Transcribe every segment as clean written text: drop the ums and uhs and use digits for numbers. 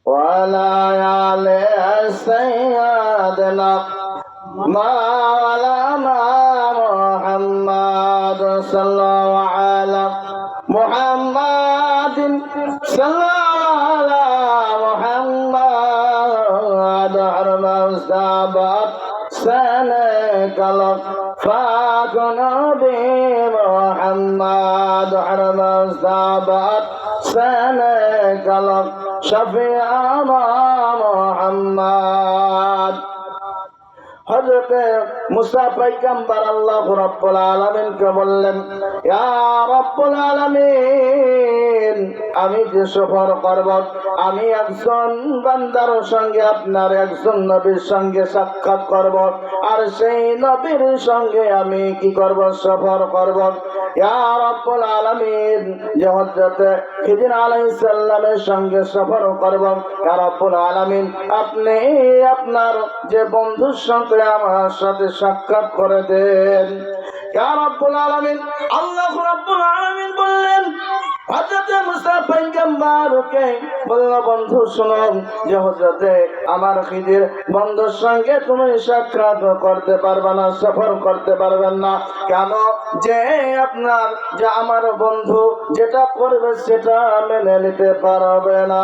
وعلى آل سيدنا مولانا محمد صلى الله على محمد صلى الله على محمد حرم السابق سنك فاكن بمحمد حرم السابق سنك شفيع محمد হযরত মুসা পয়গম্বর আল্লাহ রাব্বুল আলামিনকে বললেন, ইয়া রাব্বুল আলামিন, আমি যে সফর করব, আমি একজন বান্দার সঙ্গে আপনার একজন নবীর সঙ্গে সাক্ষাৎ করব, আর সেই নবীর সঙ্গে আমি কি করব? সফর করব। ইয়া রাব্বুল আলামিন, যে হযরত খিদির আলাইহিস সালামের সঙ্গে সফর করব। ইয়া রাব্বুল আলামিন, আপনি আপনার যে বন্ধুর সঙ্গে আমার সাথে সাক্ষাৎ করে দেন। ইয়া রাব্বুল আলামিন, আল্লাহ রাব্বুল আলামিন বললেন হযরত মুসা পয়গম্বরকে বলল, বন্ধু শোনো, যে হযরতে আমার খিদির বন্ধুর সঙ্গে তুমি সাক্ষাৎ করতে পারবে না, সফর করতে পারবেন না। কেন? যে আপনার যে আমার বন্ধু যেটা করবে সেটা মেনে নিতে পারবে না।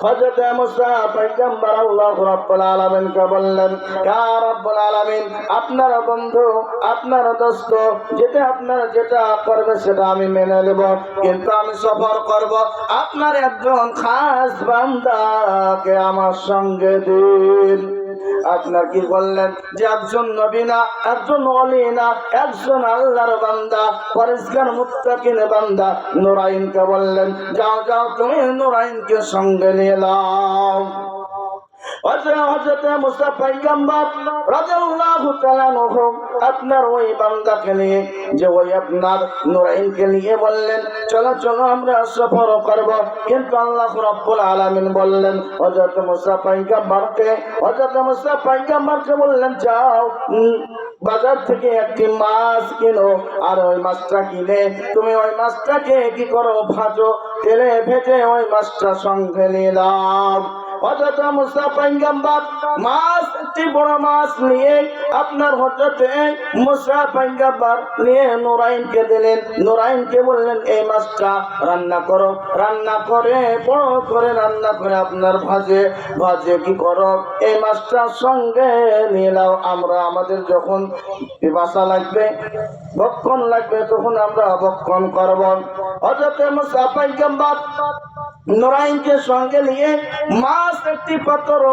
হযরত মুসা পয়গম্বর আল্লাহ রাব্বুল আলামিনকে বললেন, ইয়া রাব্বুল আলামিন, আপনার বন্ধু আপনার দোস্ত যেটা করবে সেটা আমি মেনে নেব, কিন্তু আমি সফর করব। আপনার একজন খাস বান্দাকে আমার সঙ্গে দিন। আপনার কি বললেন? যে একজন নবী না, একজন ওলি না, একজন আল্লাহর বান্দা, পরেশগার মুত্তাকিন বান্দা নুরাইনকে বললেন, যাও যাও তুমি নুরাইনকে সঙ্গে নিয়ে নাও। হযরত মুসা পয়গম্বর রাদিয়াল্লাহু তাআলা আনহু আপনার ওই বান্দাকে নিয়ে, যে ওই আপনার নুরাইনকে নিয়ে বললেন, চলো চলো আমরা সফর করব। কিন্তু আল্লাহ রাব্বুল আলামিন বললেন হযরত মুসা পয়গম্বরকে বললেন, যাও বাজার থেকে একটি মাছ কিনো, আর ওই মাছটা কিনে তুমি ওই মাছটাকে কি করো? ভাজো, তেলে ভেজে ওই মাছটা সঙ্গে নিয়ে নাও। হযরত মুসা পয়গম্বর একটি বড় মাছ নিয়ে আপনার হযরত মুসা পয়গম্বর নিয়ে নুরাইনকে দিলেন। নুরাইনকে বললেন, এই মাছটা রান্না করো, রান্না করে বড় করে রান্না করে আপনার ভাজে কি করো? এই মাছটা সঙ্গে নিয়ে নাও। আমরা আমাদের যখন পিপাসা লাগবে, ভক্ষণ লাগবে, তখন আমরা ভক্ষণ করব। হযরত মুসা পয়গম্বর নুরাইনকে সঙ্গে নিয়ে মাছ একটি পাথর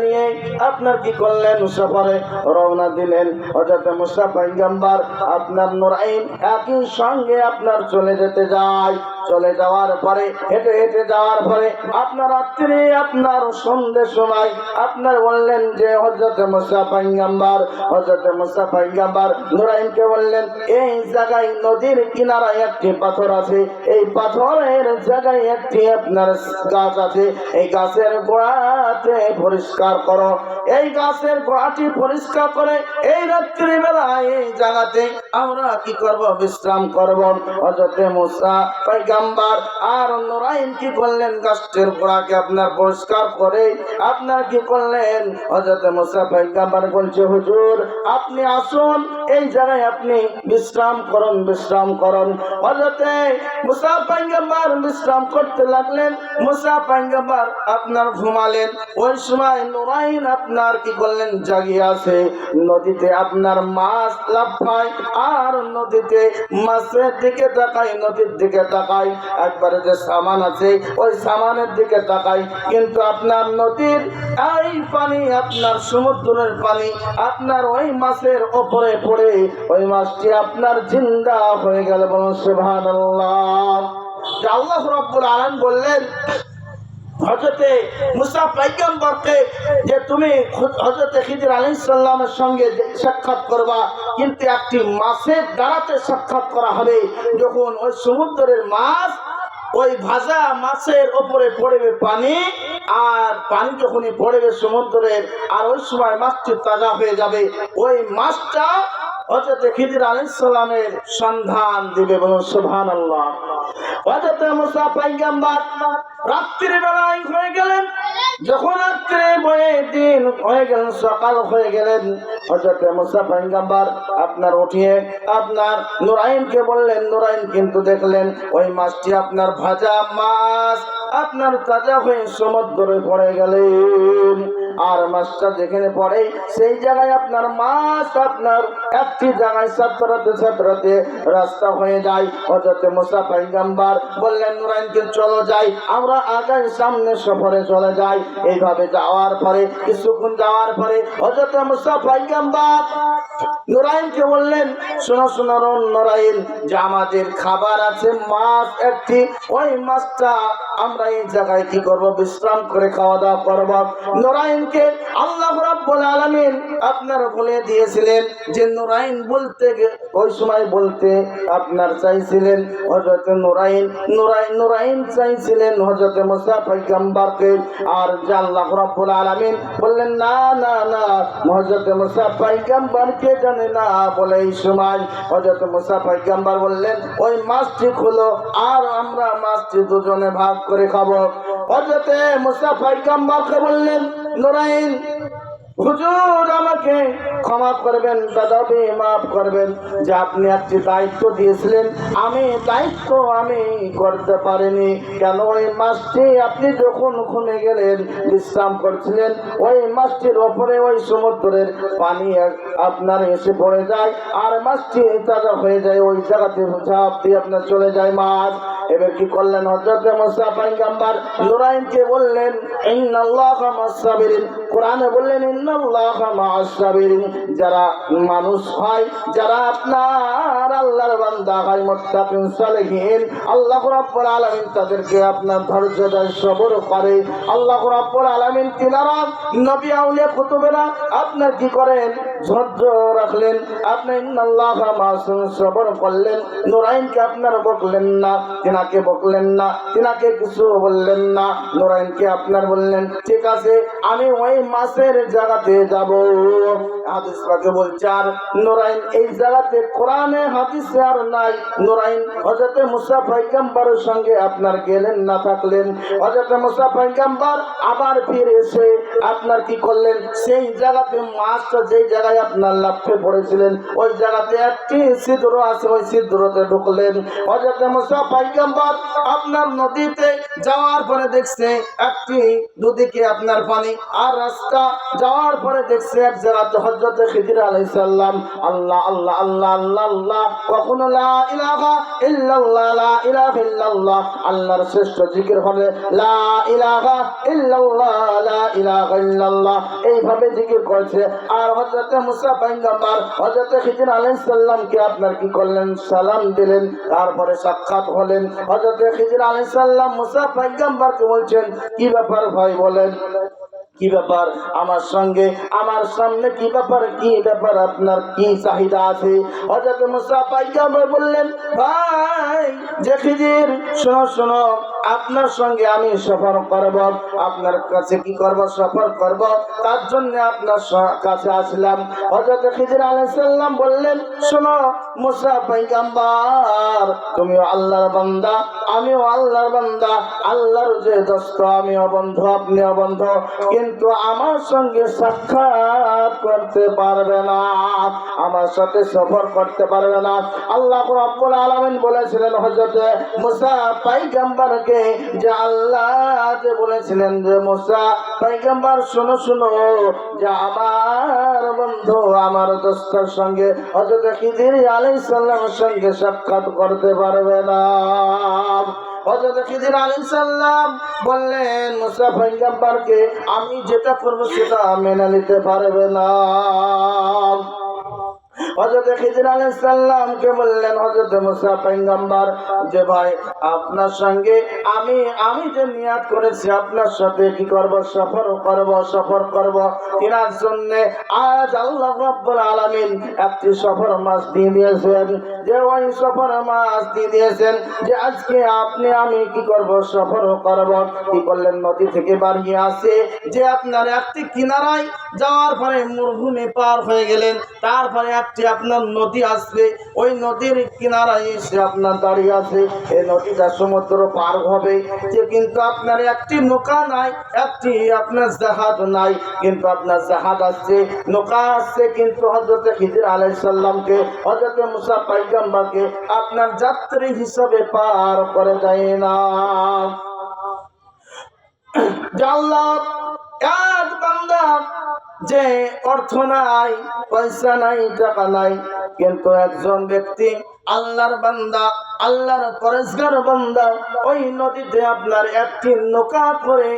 নিয়ে আপনার কি করলেন? সফরে রওনা দিলেন। হযরত মুসা পয়গম্বর আপনার নুরাইন একই সঙ্গে আপনার চলে যেতে যায়। চলে যাওয়ার পরে হেঁটে হেঁটে যাওয়ার পরে আপনার রাত্রি আপনার সন্ধ্যে সময় আপনার বললেন যে হযরত মুসা পয়গম্বর নুরাইনকে বললেন, এই জায়গায় নদীর কিনারায় একটি পাথর আছে, এই পাথরের জায়গায় একটি আপনার গাছ আছে, এই গাছের গোড়াতে পরিষ্কার করো। এই গাছের গোড়াটি পরিষ্কার করে এই রাত্রি বেলায় এই জায়গাতে আমরা কি করব? বিশ্রাম করব। হযরত মুসা পয়গম্বর আর নুরাইন কি করলেন? গাছের গোড়াকে আপনার পরিষ্কার করে আপনার কি করলেন? হযরত মুসা পয়গম্বর বলছে, হুজুর আপনি আসুন, এই জায়গায় আপনি বিশ্রাম করুন। হযরত মুসা পয়গম্বর বিশ্রাম করতে লাগলেন। মুসা পয়গম্বর আপনার ঘুমালেন। ওই সময় নুরাইন আপনার কি করলেন? জাগিয়ে আছে। নদীতে আপনার মাছ লাফায়, আর নদীতে মাছের দিকে তাকায়, নদীর দিকে তাকায়, একবারে যে সামান আছে ওই সামানের দিকে তাকায়, কিন্তু আপনার নদীর এই পানি, আপনার সমুদ্রের পানি আপনার ওই মাছের ওপরে পড়ে ওই মাছটি আপনার জিন্দা হয়ে গেল। বলুন সুবহানাল্লাহ। আল্লাহ রাব্বুল আলামিন বললেন হযরত মুসা পয়গম্বরকে যে তুমি হযরত খিদির আলাইহিস সালামের সঙ্গে সাক্ষাৎ করবা, কিন্তু একটি মাছের দ্বারাতে সাক্ষাৎ করা হবে। যখন ওই সমুদ্রের মাছ ওই ভাজা মাছের ওপরে পড়বে পানি, আর পানি যখনই পড়বে সমুদ্রের, আর ওই সময় মাছটি তাজা হয়ে যাবে, ওই মাছটা হযরত খিদির আলাইহিস সালামের সন্ধান দিবে। বলুন সুবহানাল্লাহ। হযরত মুসা পয়গম্বর রাত্রি বেলায় হয়ে গেলেন, যখন রাত্রে বয়ে দিন হয়ে গেলেন, সকাল হয়ে গেলেন, হযরত মুসা পয়গম্বর আপনার উঠিয়ে আপনার নুরাইনকে বললেন। নুরাইন কিন্তু দেখলেন ওই মাছটি আপনার ভাজা মাছ আপনার তাজা হয়ে সমুদ্রে পড়ে গেলেন। আর মাছটা যেখানে পড়ে সেই জায়গায় আপনার মাছ আপনার একটি জায়গায় ছাত্রাতে রাস্তা হয়ে যায়। হযরত মুসা পয়গম্বর বললেন নুরাইনকে, চলো যাই, আমরা আগায় সামনে সফরে চলে যাই। এইভাবে যাওয়ার পরে কিছুক্ষণ যাওয়ার পরে হযরত মুসা পয়গম্বর নুরাইনকে বললেন, শোনো শোনো নুরাইন, যে আমাদের খাবার আছে মাছ একটি, ওই মাছটা আমরা এই জায়গায় কি করব, বিশ্রাম করে খাওয়া দাওয়া করব। নুরাইনকে আল্লাহ রাব্বুল আলামিন আপনার বলে দিয়েছিলেন যে নুরাইন বলতে ওই সময় বলতে আপনার চাইছিলেন হযরত নুরাইন চাইছিলেন হযরত মুসা পয়গম্বরকে। আর যে আল্লাহ রাব্বুল আলামিন বললেন না না না, হযরত মুসা পয়গম্বরকে জানে না বলে এই সময় হযরত মুসা পয়গম্বর বললেন ওই মাছটি খুলো আর আমরা মাছটি দুজনে ভাগ করে খাবো। হযরত মুসা পয়গম্বরকে বললেন নুরাইন, হুজুর আমাকে ক্ষমা করবেন, দাদাবি মাফ করবেন, যে আপনি একটি দায়িত্ব দিয়েছিলেন আমি দায়িত্ব আমি করতে পারিনি। কেন, ওই মাছটি আপনি যখন ঘুমে গেলেন বিশ্রাম করছিলেন, ওই মাছটির ওপরে ওই সমুদ্রের পানি আপনার এসে পড়ে যায় আর মাছটি তাজা হয়ে যায়, ওই জায়গাতে ঝাঁপ দিয়ে আপনার চলে যায় মাছ। এবার কি করলেন হযরত মুসা পয়গম্বর নুরাইনকে বললেন ইন্নাল্লাহা মা'আস সাবিরিন, কোরআনে বললেন ইন্নাল্লাহা মা'আস সাবিরিন, যারা মানুষ হয়, যারা আপনার আল্লাহর বান্দা হয়, মুত্তাকিন সালেহিন, আল্লাহ রাব্বুল আলামিন তাদেরকে আপনার ধৈর্য দেয়, সবর করে। আল্লাহ রাব্বুল আলামিন তিনারা নবী আউলিয়া কুতুবেরা আপনার কি করেন, ধৈর্য রাখলেন। আপনি ইন্নাল্লাহা মা'আস সবর করলেন, নুরাইনকে আপনার বকলেন না, তিনাকে বকলেন না, তিনাকে কিছু বললেন না। নুরাইনকে আপনার বললেন ঠিক আছে আমি ওই মাছের জায়গাতে যাব। হাদিস পাকে বলছে আর নুরাইন এই জায়গাতে কোরআনে হাদিসে আর নাই। নুরাইন হযরত মুসা পয়গম্বরের সঙ্গে আপনার গেলেন না থাকলেন। হযরত মুসা পয়গম্বর আবার ফিরে এসে আপনার কি করলেন, সেই জায়গাতে মাছটা যেই জায়গায় আপনার লাফে পড়েছিলেন ওই জায়গাতে একটি ছিদ্র আছে, ওই ছিদ্রতে ঢুকলেন। হযরত মুসা পয়গম্বর আপনার নদীতে যাওয়ার পরে দেখছে একটি দুদিকে আপনার পানি আর রাস্তা, যাওয়ার পরে দেখছে এক জায়গাতে হযরত খিজির আলাইহিস সালাম আল্লাহ আল্লাহ আল্লাহ আল্লাহ আল্লাহ, কখনো লা ইলাহা ইল্লাল্লাহ লা ইলাহা ইল্লাল্লাহ, আল্লাহর শ্রেষ্ঠ জিকির হবে লা ইলাহা ইল্লাল্লাহ লা ইলাহা ইল্লাল্লাহ, এইভাবে জিকির করছে। আর হযরত মুসা পয়গম্বর হযরত খিজির আলাইহিস সালামকে আপনার কি করলেন, সালাম দিলেন, তারপরে সাক্ষাৎ হলেন। হযরত খিজির আলাইহিস সালাম মুসা পয়গম্বরকে বলছেন কি ব্যাপার ভাই বলেন, কি ব্যাপার আমার সঙ্গে আমার সামনে, কি ব্যাপার আপনার কি চাহিদা আছে? হযরত মুসা পয়গম্বর বললেন ভাই যে খিজির, শোনো শোনো, আপনার সঙ্গে আমি সফর করব, আপনার কাছে কি করব, সফর করব, তার জন্য আপনার কাছে আসলাম। হযরত খিজির আলাইহিস সালাম বললেন শোনো মুসা পয়গম্বর, তুমিও আল্লাহর বান্দা আমিও আল্লাহর বান্দা, আল্লাহর যে দোস্ত আমিও বন্ধু আপনিও বন্ধু, কিন্তু আমার সঙ্গে সাক্ষাৎ করতে পারবে না, আমার সাথে সফর করতে পারবে না। আল্লাহ রাব্বুল আলামিন বলেছিলেন হযরত মুসা পয়গম্বরকে যে আল্লাহ যে বলেছিলেন যে মুসা পয়গম্বর শোনো শোনো, যে আমার বন্ধু আমার দোস্তের সঙ্গে হযরত খিজির আলাইহিস সালামের সঙ্গে সাক্ষাৎ করতে পারবে না। হযরত খিজির আলাইহিস সালাম বললেন মুসা পয়গম্বরকে আমি যেটা করব সেটা মেনে নিতে পারবে না। হযরত খিজির আলাইহিস সালামকে বললেন হযরত মুসা পয়গম্বর যে ভাই আপনার সঙ্গে আমি যে নিয়াত করেছি আপনার সাথে কি করব, সফর করব, তিনার জন্য আজ আল্লাহ রাব্বুল আলামিন একটি সফর মাছ দিয়ে দিয়েছেন, যে ওই সফর মাছ দিয়ে দিয়েছেন যে আজকে আমি কি করব, সফর করব। কি করলেন, নদী থেকে বাড়িয়ে আসে যে আপনার একটি কিনারায় যাওয়ার পরে মরুভূমি পার হয়ে গেলেন, তারপরে একটি আপনার নদী আসবে, ওই নদীর কিনারায় এসে আপনার দাঁড়িয়ে আছে। এই নদীটা সমুদ্র পার হবে, যে কিন্তু আপনার একটি নৌকা নাই, একটি আপনার জাহাজ নাই, কিন্তু আপনার জাহাজ আসছে, নৌকা আসছে, কিন্তু হযরত খিজির আলাইহিস সালামকে, হযরত মুসা পয়গম্বরকে আপনার যাত্রী হিসাবে পার করে দেয় না। আল্লাহ এক বান্দা যে অর্থ নাই, পয়সা নাই, টাকা নাই, কিন্তু একজন ব্যক্তি আল্লাহর বান্দা, আল্লাহর পরেশগার বান্দা, ওই নদীতে আপনার একটি নৌকা করে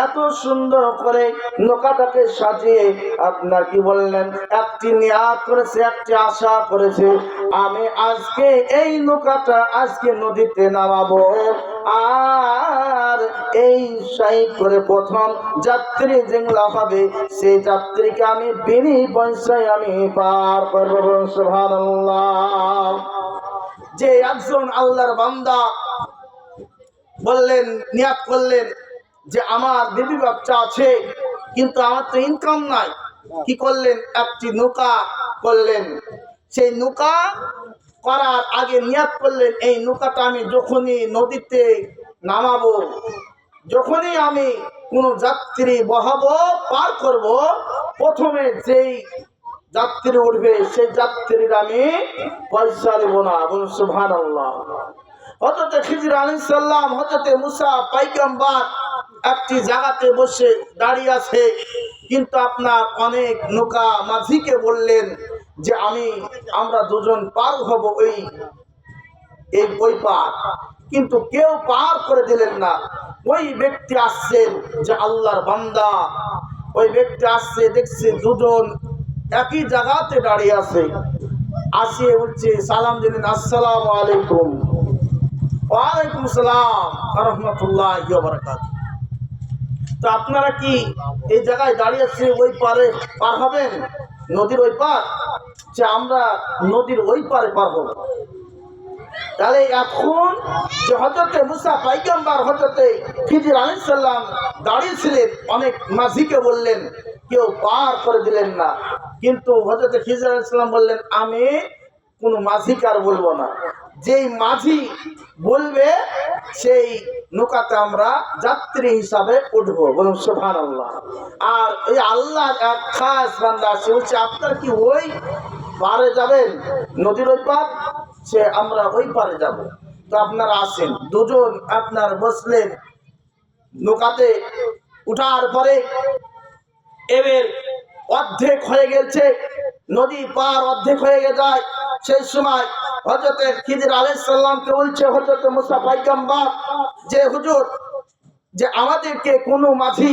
এত সুন্দর করে নৌকাটাকে সাজিয়ে আপনার কি বললেন একটি নিয়াত করেছে, একটি আশা করেছে, আমি আজকে এই নৌকাটা আজকে নদীতে নামাবো, আর এই সাই করে প্রথম যাত্রী যেগুলা হবে সেই যাত্রীকে আমি বিনি পয়সায় আমি পার করবো। সুবহানাল্লাহ। যে একজন আল্লাহর বান্দা বললেন, নিয়াত করলেন যে আমার বিবি বাচ্চা আছে, কিন্তু আমার তো ইনকাম নাই, কি করলেন একটি নৌকা করলেন। সেই নৌকা করার আগে নিয়াত করলেন এই নৌকাটা আমি যখনই নদীতে নামাবো, যখনই আমি কোন যাত্রী বহাবো, পার করব, প্রথমে যেই যাত্রী উঠবে সেই যাত্রীর আমি পয়সা দেব না। বলুন সুবহানাল্লাহ। হযরত খিজির আলাইহিস সালাম, হযরত মুসা পয়গম্বর একটি জায়গাতে বসে দাঁড়িয়ে আছে, কিন্তু আপনার অনেক নৌকা মাঝিকে বললেন যে আমরা দুজন পার হব ওই পার, কিন্তু কেউ পার করে দিলেন না। ওই ব্যক্তি আসছেন যে আল্লাহর বান্দা, ওই ব্যক্তি আসছে, দেখছে দুজন একই জায়গাতে দাঁড়িয়ে আছে, আসিয়ে বলছে, সালাম দিলেন, আসসালামু আলাইকুম। ওয়ালাইকুম আসসালাম ওয়া রাহমাতুল্লাহি ওয়া বারাকাতুহু। তো আপনারা কি এই জায়গায় দাঁড়িয়ে আছে, ওই পারে পার হবেন, নদীর ওই পার? যে আমরা নদীর ওই পারে পার হব। তাহলে এখন যে হযরত মুসা পয়গম্বর, হযরত খিজির আলাইহিস সালাম দাঁড়িয়েছিলেন, অনেক মাঝিকে বললেন, কেউ পার করে দিলেন না, কিন্তু হযরত খিজির আলাইহিস সালাম বললেন, আমি কোনো মাঝিকে আর বলবো না, যেই মাঝি বলবে সেই নৌকাতে আমরা যাত্রী হিসাবে উঠবো। বলুন সুবহানাল্লাহ। আর এই আল্লাহ এক খাস বান্দা, সে হচ্ছে আপনার কি ওই পারে যাবেন, নদীর ওই পার, সে আমরা ওই পারে যাব। তো আপনারা আসেন, দুজন আপনার বসলেন নৌকাতে, উঠার পরে এবার অর্ধেক হয়ে গেছে, নদী পার অর্ধেক হয়ে যায়। সেই সময় হযরত খিজির আলাইহিস সালামকে বলছে হযরত মুসা পয়গম্বর, যে হুজুর, যে আমাদেরকে কোনো মাঝি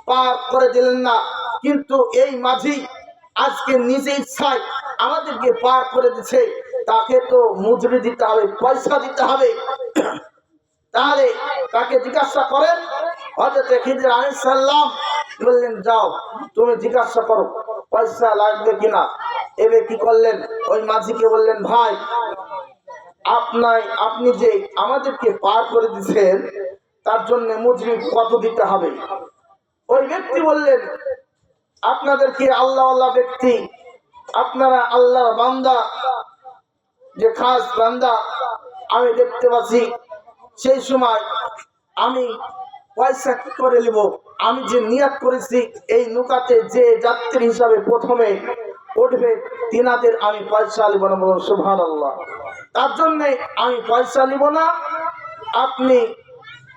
পার করে দিলেন না, কিন্তু এই মাঝি আজকে নিজে ইচ্ছায় আমাদেরকে পার করে দিচ্ছে, তাকে তো মজুরি দিতে হবে, পয়সা দিতে হবে, তাহলে তাকে জিজ্ঞাসা করেন। হযরত খিজির আলাইহিস সালাম বললেন, যাও তুমি জিজ্ঞাসা করো পয়সা লাগবে কিনা। এবার কি করলেন, ওই মাঝিকে বললেন, ভাই আপনি যে আমাদেরকে পার করে দিচ্ছেন তার জন্য মজুরি কত দিতে হবে। ওই ব্যক্তি বললেন, আপনাদেরকে আল্লাহওয়ালা ব্যক্তি, আপনারা আল্লাহর বান্দা, যে খাস বান্দা আমি দেখতে পাচ্ছি, সেই সময় আমি পয়সা কি করে নেব, আমি যে নিয়াত করেছি এই নৌকাতে যে যাত্রী হিসাবে প্রথমে উঠবে তিনাদের আমি পয়সা নিব না। বলুন সুবহানাল্লাহ। তার জন্যে আমি পয়সা নিব না, আপনি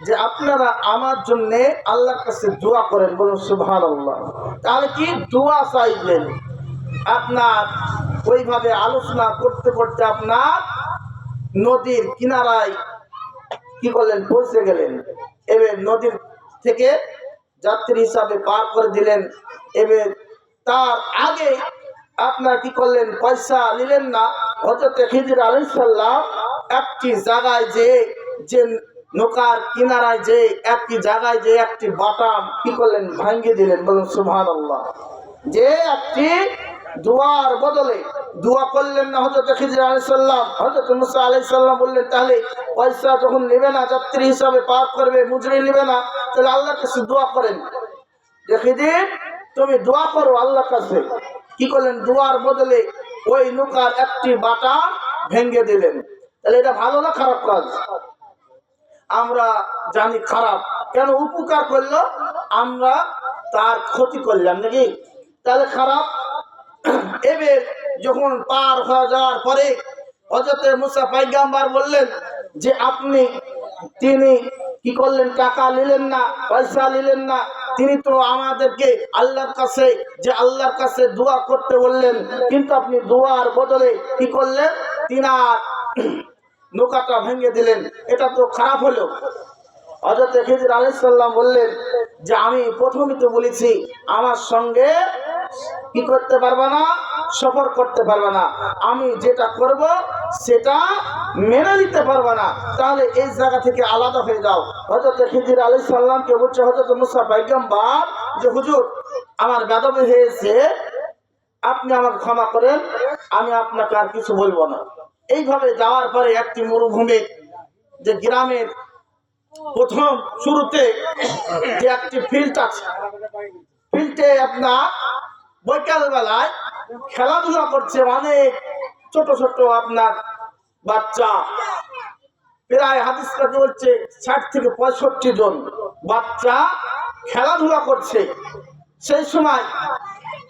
যে আপনারা আমার জন্যে আল্লাহর কাছে দোয়া করেন। বলুন সুবহানাল্লাহ। তাহলে কি দোয়া চাইবেন, আপনার ওইভাবে আলোচনা করতে করতে আপনার নদীর কিনারায় কি করলেন, পৌঁছে গেলেন। এবার নদীর থেকে যাত্রী হিসাবে পার করে দিলেন। এবার তার আগে আপনার কি করলেন, পয়সা নিলেন না। হযরত খিজির আলাইহিস সালাম একটি জায়গায় যে নৌকার কিনারায় যে একটি জায়গায় যে একটি বাটাম কি করলেন, ভাঙিয়ে দিলেন। বলুন সুবহানাল্লাহ। যে একটি দোয়ার বদলে দোয়া করলেন না হযরত খিজির আলাইহিস সালাম। হযরত মুসা আলাইহিস সালাম বললেন, তাহলে পয়সা যখন নেবে না, যাত্রী হিসাবে পার করবে, মজুরি নেবে না, তাহলে আল্লাহর কাছে দোয়া করেন, যে খিজির তুমি দোয়া করো আল্লাহর কাছে। কি করলেন, দোয়ার বদলে ওই নৌকার একটি বাটা ভেঙে দিলেন। তাহলে এটা ভালো না খারাপ কাজ? আমরা জানি খারাপ। কেন? উপকার করলো, আমরা তার ক্ষতি করলাম নাকি? তাহলে খারাপ। এবার যখন পার হয়ে যাওয়ার পরে হযরত মুসা পয়গম্বর বললেন যে তিনি কি করলেন? টাকা নিলেন না, পয়সা নিলেন না। তিনি তো আমাদেরকে আল্লাহর কাছে দোয়া করতে বললেন, কিন্তু আপনি দোয়ার বদলে কি করলেন? তিনার নৌকাটা ভেঙে দিলেন। এটা তো খারাপ হলো। হযরত খিজির আলাইহিস সালাম বললেন যে আমি প্রথমই তো বলেছি আমার সঙ্গে কি করতে পারবে না, সফর করতে পারবে না। আমি যেটা করব সেটা মেনে নিতে পারবে না, তাহলে এই জায়গা থেকে আলাদা হয়ে যাও। হযরত খিজির আলাইহিস সালামকে বলছে হযরত মুসা পয়গম্বর যে হুজুর, আমার বেয়াদবি হয়েছে, আপনি আমাকে ক্ষমা করেন, আমি আপনাকে আর কিছু বলবো না। এইভাবে যাওয়ার পরে একটি মরুভূমি, যে গ্রামের প্রথম শুরুতে যে একটি ফিল্ড আছে, ফিল্ডে আপনার বৈকাল বেলায় খেলাধুলা করছে অনেক ছোট ছোট আপনার বাচ্চা, প্রায় হাদিস কাছে বলছে ৬০ থেকে ৬৫ জন বাচ্চা খেলাধুলা করছে। সেই সময়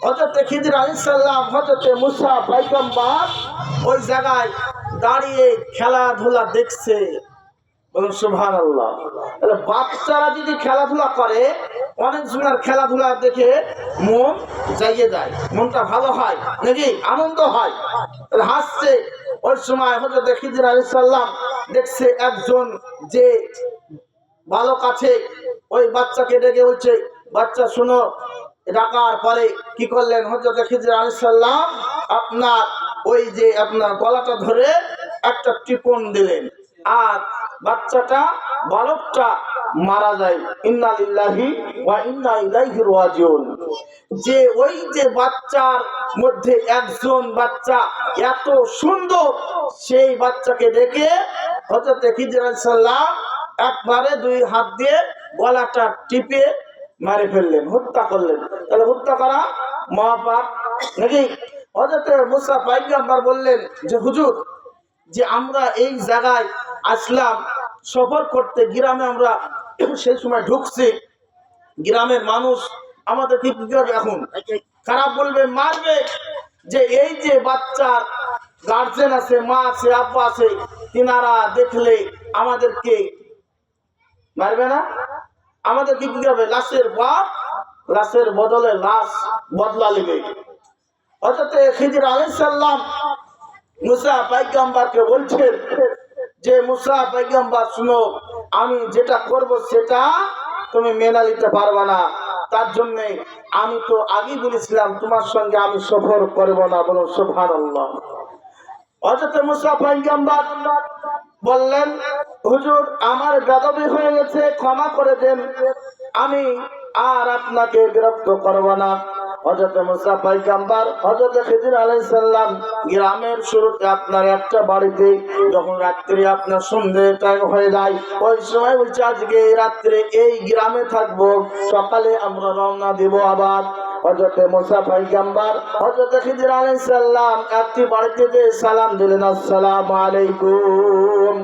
হযরত খিজির আলাইহিস সালাম, হযরত মুসা পয়গম্বর ওই জায়গায় দাঁড়িয়ে খেলাধুলা দেখছে। বলুন সুবহানাল্লাহ। তাহলে বাচ্চারা যদি খেলাধুলা করে, অনেক জনের খেলাধুলা দেখে মন জাগিয়ে যায়, মনটা ভালো হয় নাকি? আনন্দ হয়, হাসছে। ওই সময় হযরত খিজির আলাইহিস সালাম দেখছে একজন যে বালক আছে, ওই বাচ্চাকে ডেকে বলছে, বাচ্চা শুনো। ডাকার পরে কি করলেন? হযরত খিজির আলাইহিস সালাম আপনার গলাটা ধরে একটা টিপন দিলেন, আর বাচ্চাটা, বালকটা মারা যায়। ইন্না লিল্লাহি ওয়া ইন্না ইলাইহি রাজিউন। যে ওই যে বাচ্চার মধ্যে একজন বাচ্চা এত সুন্দর, সেই বাচ্চাকে দেখে হযরত খিজির আলাইহিস সালাম একবারে 2 হাত দিয়ে গলাটা টিপে মারে ফেললেন, হত্যা করলেন। তাহলে হত্যা করা মহাপাপ নাকি? হযরত মুসা পয়গম্বর বললেন যে হুজুর, যে আমরা এই জায়গায় আসলাম সফর করতে, গ্রামে আমরা সেই সময় ঢুকছি, গ্রামের মানুষ আমাদের কি করবে? এখন খারাপ বলবে, মারবে। যে এই যে বাচ্চার গার্জেন আছে, মা আছে, আব্বা আছে, তিনারা দেখলে আমাদেরকে মারবে না? আমাদের কি করবে? লাশের বাপ লাশের বদলে লাশ বদলা নেবে। হযরত খিজির আলাইহিস সালাম মুসা পয়গম্বরকে বলছেন যে মুসা পয়গম্বর শুনো, আমি যেটা করব সেটা তুমি মেনে নিতে পারবে না, তার জন্য আমি তো আগেই বলেছিলাম তোমার সঙ্গে আমি সফর করব না। বলো সুবহানাল্লাহ। হযরত মুসা পয়গম্বর বললেন, হুজুর আমার বেয়াদবি হয়ে গেছে, ক্ষমা করে দেন, আমি আর আপনাকে বিরক্ত করব না। হযরত মুসা পয়গম্বর হযরত খিজির আলাইহিস সালাম গ্রামের শুরুতে আপনার একটা বাড়িতে যখন রাত্রি আপনার সন্ধ্যে টাইম হয়ে যায়, ওই সময় বলছে আজকে এই রাত্রে এই গ্রামে থাকবো, সকালে আমরা রওনা দিব আবার। হযরত মুসা পয়গম্বর হযরত খিজির আলাইহিস সালাম একটি বাড়িতে যে সালাম দিলেন, আসসালামু আলাইকুম।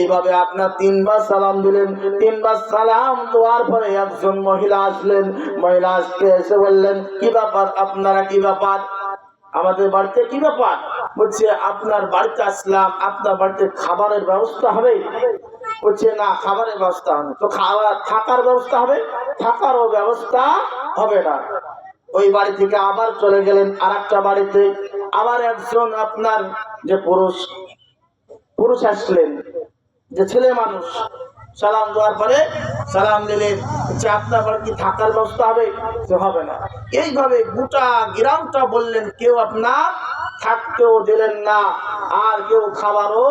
এইভাবে আপনার 3 বার সালাম দিলেন। 3 বার সালাম দেওয়ার পরে একজন মহিলা আসলেন। মহিলা আসতে এসে বললেন, কি ব্যাপার? আপনারা কি ব্যাপার? আমাদের বাড়িতে কি ব্যাপার? বলছে আপনার বাড়িতে আসলাম, আপনার বাড়িতে খাবারের ব্যবস্থা হবে? বলছে না, খাবারের ব্যবস্থা হবে তো থাকার ব্যবস্থা হবে? থাকারও ব্যবস্থা হবে না। ওই বাড়ি থেকে আবার চলে গেলেন আর একটা বাড়িতে, আবার একজন আপনার যে পুরুষ আসলেন, যে ছেলে মানুষ, সালাম দেওয়ার পরে সালাম দিলেন, যে আপনার বাড়ি কি থাকার ব্যবস্থা হবে? হবে না। এইভাবে গোটা গ্রামটা বললেন, কেউ আপনার থাকতেও দিলেন না, আর কেউ খাবারও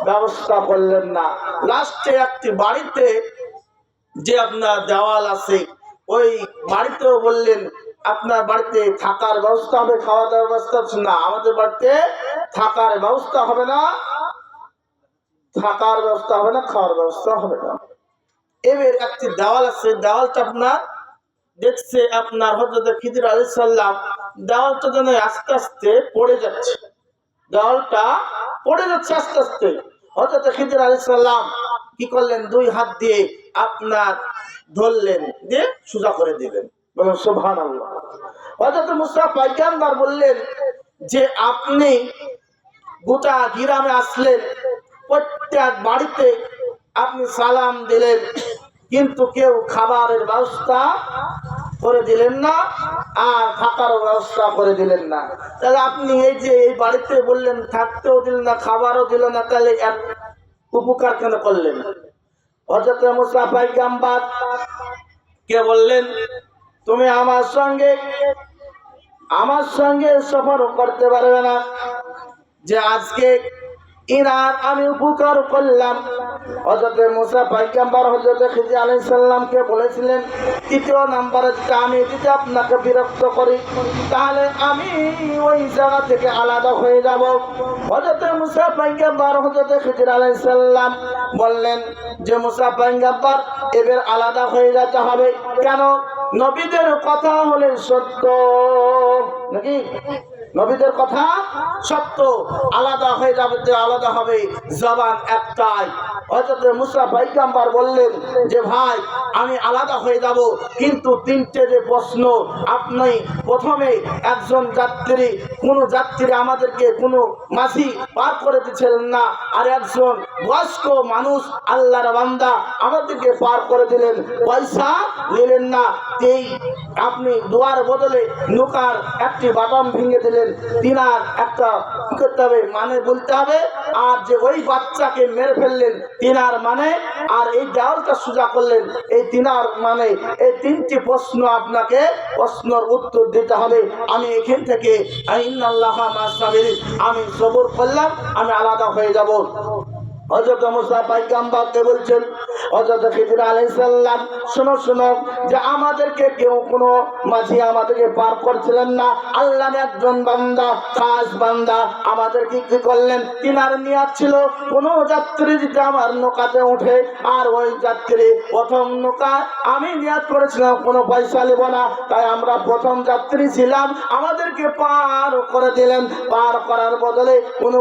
ব্যবস্থা করলেন না। লাস্টে একটি বাড়িতে যে আপনার দেওয়াল আছে, ওই বাড়িতেও বললেন, আপনার বাড়িতে থাকার ব্যবস্থা হবে, খাওয়া দাওয়ার ব্যবস্থা না, আমাদের বাড়িতে থাকার ব্যবস্থা হবে না, থাকার ব্যবস্থা হবে না, খাওয়ার ব্যবস্থা হবে না। এবার একটি দেওয়াল আছে, দেওয়ালটা আপনার দেখছে আপনার হযরত খিজির আলাইহিস সালাম, দেওয়ালটা যেন আস্তে আস্তে পড়ে যাচ্ছে। দেওয়ালটা পড়ে যাচ্ছে আস্তে আস্তে। হযরত খিজির আলাইহিস সালাম কি করলেন, দুই হাত দিয়ে আপনার ধরলেন, দিয়ে সোজা করে দিলেন। বলেন সুবহানাল্লাহ। হযরত মুসা পয়গম্বর বললেন যে আপনি গোটা গ্রামে আসলেন, প্রত্যেক বাড়িতে আপনি সালাম দিলেন, কিন্তু কেউ খাবারের ব্যবস্থা করে দিলেন না আর থাকারও ব্যবস্থা করে দিলেন না। তাহলে আপনি এই যে এই বাড়িতে বললেন, থাকতেও দিলেন না, খাবারও দিলেন না, তাহলে এক উপকার কেন করলেন? হযরত মুসা পয়গম্বর কে বললেন, তুমি আমার সঙ্গে সফর করতে পারবে না, যে আজকে ইনার আমি উপকার করলাম। হযরত মুসা পয়গম্বর হযরত খিজির আলাইহিস সালামকে বলেছিলেন, তৃতীয় নম্বরে আমি যদি আপনাকে বিরক্ত করি তাহলে আমি ওই জায়গা থেকে আলাদা হয়ে যাব। হযরত মুসা পয়গম্বর হযরত খিজির আলাইহিস সালাম বললেন যে মুসা পয়গম্বর এবার আলাদা হয়ে যেতে হবে। কেন? নবীদের কথা হলে সত্য নাকি? নবীদের কথা সত্য, আলাদা হয়ে যাবে, আলাদা হবে, জবান একটাই। হযরত মুসা পয়গম্বর বললেন যে ভাই আমি আলাদা হয়ে যাব, কিন্তু তিনটে যে প্রশ্ন, আপনি প্রথমে একজন যাত্রী, কোন যাত্রী আমাদেরকে কোনো মাঝি পার করে দিচ্ছিলেন না, আর একজন বয়স্ক মানুষ আল্লাহর বান্দা আমাদেরকে পার করে দিলেন, পয়সা নিলেন না। এই আপনি দোয়ার বদলে নৌকার একটি বাটাম ভেঙে দিলেন, তিনার একটা কি করতে হবে মানে বলতে হবে, আর যে ওই বাচ্চাকে মেরে ফেললেন তিনার মানে, আর এই দেওয়ালটা সোজা করলেন এই তিনার মানে। এই তিনটি প্রশ্ন আপনাকে প্রশ্নের উত্তর দিতে হবে। আমি এখান থেকে ইন্নাল্লাহা মা'আস সাবিরিন, আমি সবর করলাম, আমি আলাদা হয়ে যাব। হযরত মুসা পয়গম্বরকে বলছেন, হযরত খিজির আলাইহিস সালাম শোনো শোনো, যে আমাদেরকে কেউ কোনো মাঝি আমাদেরকে পার করছিলেন না, আল্লাহর একজন বান্দা, খাস বান্দা আমাদেরকে কি করলেন, তিনার নিয়াত ছিল কোন যাত্রী যদি আমার নৌকাতে উঠে, আর ওই যাত্রী প্রথম নৌকা আমি নিয়াত করেছিলাম কোনো পয়সা নেব না, তাই আমরা প্রথম যাত্রী ছিলাম, আমাদেরকে পার করে দিলেন, পার করার বদলে কোনো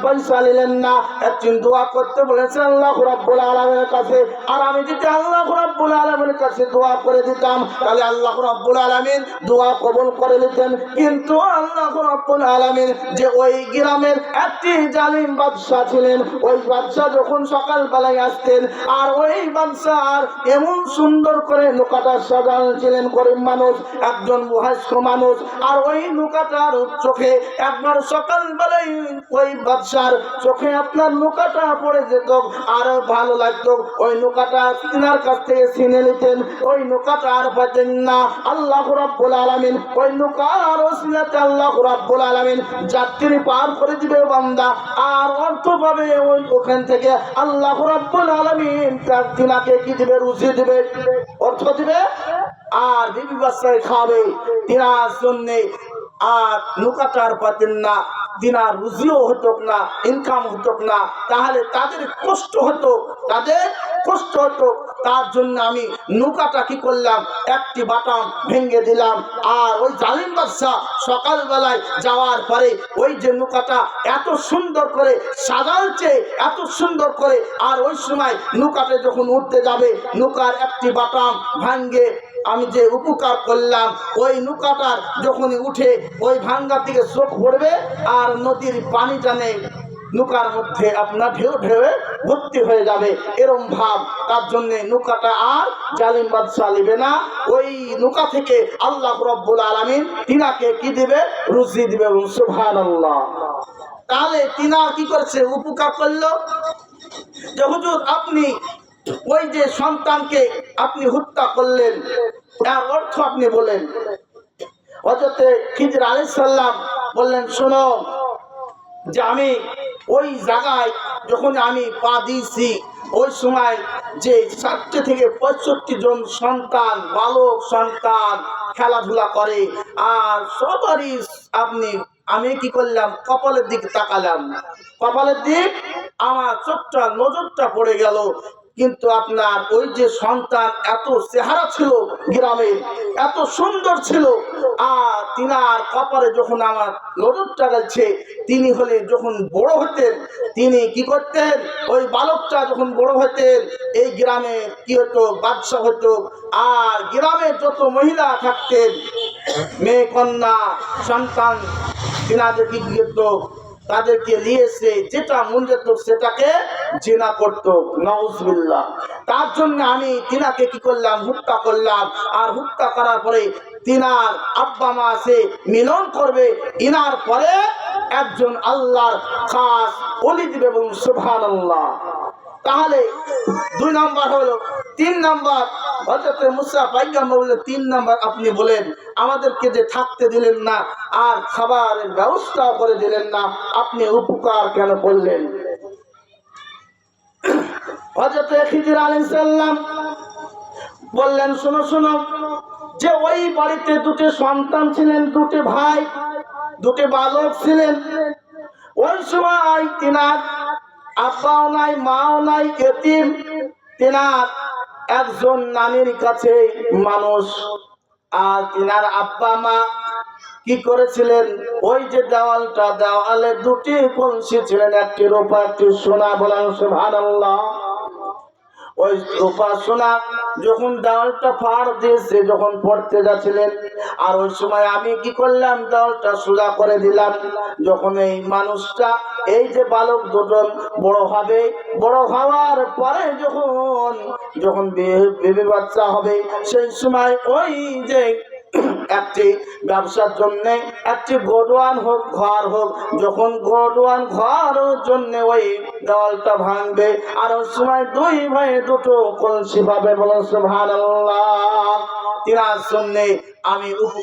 পয়সা নিলেন না। একদিন দোয়া করতে বলেছেন আল্লাহ রাব্বুল আলামিনের কাছে, আর আমি যদি আল্লাহ রাব্বুল আলামিনের কাছে দোয়া করে দিতাম তাহলে আল্লাহ রাব্বুল আলামিন দোয়া কবুল করে নিতেন। কিন্তু আল্লাহ রাব্বুল আলামিন যে ওই গ্রামের একটি জালিম বাদশা ছিলেন, ওই বাদশা যখন সকাল বেলায় আসতেন, আর ওই বাদশার এমন সুন্দর করে নৌকাটা সাজানো ছিলেন, গরিব মানুষ, একজন বয়স্ক মানুষ, আর ওই নৌকাটার চোখে একবার সকাল বেলায় ওই বাদশার চোখে আপনার নৌকাটা পড়ে যেত, আর ভালো লাগতো, ওই নৌকাটা তিনার কাছ থেকে ছিনে নিতেন, ওই নৌকাটা আর পাতেন না। আল্লাহ রাব্বুল আলামিন ওই নৌকার ওসিলাতে আল্লাহ রাব্বুল আলামিন যাত্রী পার করে দিবে বান্দা, আর অর্থ পাবে ওখান থেকে আল্লাহ রাব্বুল আলামিন তার তিনাকে কি দিবে, রুজি দিবে, অর্থ দিবে, আর বিবি বাচ্চায় খাবে তিনার জন্য। আর নৌকাটার পাতেন না, দিনার রুজিও হতো না, ইনকাম হতো না, তাহলে তাদের কষ্ট হতো, তার জন্য আমি নৌকাটা কি করলাম, একটি বাটাম ভেঙে দিলাম। আর ওই জালিম বাদশা সকালবেলায় যাওয়ার পরে ওই যে নৌকাটা এত সুন্দর করে সাজালছে, এত সুন্দর করে, আর ওই সময় নৌকাটা যখন উঠতে যাবে নৌকার একটি বাটাম ভাঙ্গে আমি যে উপকার করলাম, ওই নৌকাটার যখন উঠে ওই ভাঙ্গার দিকে চোখ পড়বে, আর নদীর পানি জানে নৌকার মধ্যে আপনার ঢেউ ঢেউয়ে ভর্তি হয়ে যাবে, এরম ভাব। তার জন্য নৌকাটা আর জালিম বাদশা নিবে না, ওই নৌকা থেকে আল্লাহ রাব্বুল আলামিন তিনাকে কি দিবে, রুজি দিবে। সুবহানাল্লাহ। তাহলে তিনা কি করছে, উপকার করলো। যে হুজুর আপনি ওই যে সন্তানকে আপনি হত্যা করলেন, তার অর্থ আপনি বলেন। হযরত খিজির আলাইহিস সালাম বললেন, শোনো, যে আমি ওই জায়গায় যখন আমি পা দিয়েছি, ওই সময় যে 60 থেকে 65 জন সন্তান, বালক সন্তান খেলাধুলা করে, আর সবারই আমি কি করলাম, কপালের দিকে তাকালাম, কপালের দিক আমার চোখটা নজরটা পড়ে গেল, কিন্তু আপনার ওই যে সন্তান এত চেহারা ছিল গ্রামের, এত সুন্দর ছিল, আর তিনার কপালে যখন আমার নজরটা গেছে, তিনি হলেন যখন বড় হতেন, তিনি কি করতেন, ওই বালকটা যখন বড় হতেন এই গ্রামে কি হতো, বাদশা হতো। আর গ্রামে যত মহিলা থাকতেন, মেয়ে কন্যা সন্তান, তিনাদের কি করতো, তাদেরকে নিয়েছে যেটা মন যেত সেটাকে জিনা করতো, নাউজুবিল্লাহ। তার জন্য আমি তিনাকে কি করলাম, হত্যা করলাম। আর হত্যা করার পরে তিনার আব্বা মা আছে মিলন করবে, ইনার পরে একজন আল্লাহর খাস ওলি দিবে, এবং সুবহানাল্লাহ। তাহলে 2 নাম্বার হলো। 3 নাম্বার, হযরত মুসা পয়গম্বর বললেন 3 নাম্বার আপনি বলেন আমাদেরকে যে থাকতে দিলেন না আর খাবারের ব্যবস্থা করে দিলেন না, আপনি উপকার কেন করলেন? হযরত খিজির আলাইহিস সালাম বললেন, শোনো শোনো, যে ওই বাড়িতে 2টি সন্তান ছিলেন, 2টি ভাই, 2টি বালক ছিলেন। ওই সময় তিনার আব্বাও নাই, মাও নাই, এতিম। তিনার একজন নানির কাছে মানুষ। আর তিনার আব্বা মা কি করেছিলেন, ওই যে দেওয়ালটা, দেওয়ালে 2টি কলসি ছিলেন, একটি রূপা একটি সোনা, বলেন সুবহানাল্লাহ। ওই রূপা সোনা যখন দেওয়ালটা ফাড় দিয়েছে, যখন পড়তে যাচ্ছিলেন, আর ওই সময় আমি কি করলাম, দেওয়ালটা সোজা করে দিলাম। যখন এই মানুষটা, এই যে বালক দুজন বড় হবে, বড় হওয়ার পরে যখন বেবি বাচ্চা হবে, সেই সময় ওই যে একটি ব্যবসার জন্য একটি গোডওয়ান হোক, ঘর হোক, যখন গোডওয়ান ঘর জন্য ওই দেওয়ালটা ভাঙবে, আর ওই সময় 2 ভাই 2টো কলসি পাবে, বলেন সুবহানাল্লাহ। তিনার জন্য আমি